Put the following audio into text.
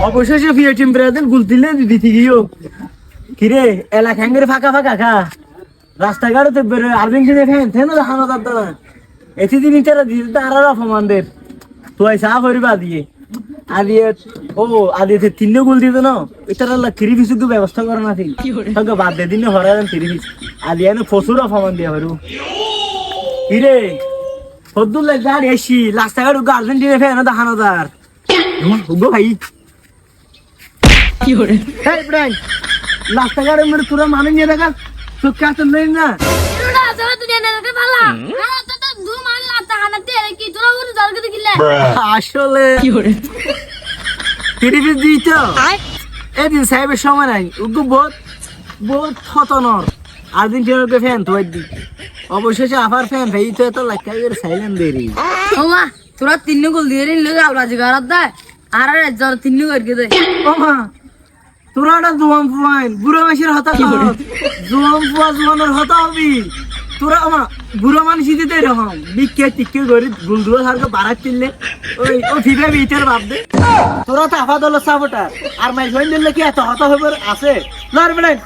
অবশেষে ফিরে team Brazil গোল দিলে দিতে গিয়েও কিরে এলাকা হ্যাঙ্গের ফাঁকা ফাঁকা খা রাস্তাঘাটে তো বেরোয় আর্জেন্টিনা ফ্যান থেন হানো দাদা না এটি দিন ইটারা দিতে আর অপমানদের তো চা করিবা দিয়ে আদিয়ে ও আদিতে তিনটে গোল দিত না এটার থ্রি পিস ব্যবস্থা করে না ঠিক তোকে বাদ দিয়ে দিনে হরান থ্রি পিস আদিয়ে প্রচুর অপমান দিয়ে হরু কিরে সদ্দুর গাড়ি এসি রাস্তাঘাট আর্জেন্টিনা ফ্যান হানোদার গো ভাই কি করে এই ব্রাইন রাস্তাঘাটে মানে তোরা মানে নিয়ে দেখা চোখ কাছে নেই না আসলে কি করে টিভি দিত এদিন সাহেবের সময় নাই উগু বহুত বহুত খতনর আর্জেন্টিনার ফ্যান তো দি অবশেষে আফার ফ্যান ভাই তো এত লাইকা এর সাইলেন্ট দেরি ওমা তোরা তিন গোল দিয়ে রে লগে আবরাজি গারাত দা আর জ্বর তিন গোল করে দে ওমা তোরা না জোয়ান ফুয়াইন বুড়ো মাসের হতা জোয়ান ফুয়া জোয়ানের হতা হবি তোরা আমা বুড়ো মানুষ দিতে এরকম বিকে টিকে করে গুলদুয়া সারকে বাড়াত তিনলে ওই ও ফিফা বিটার ভাব দে তোরা তো আফা দল সাপোর্টার আর মাই জয়েন দিলে কি এত হতা হবে আছে লর বলেন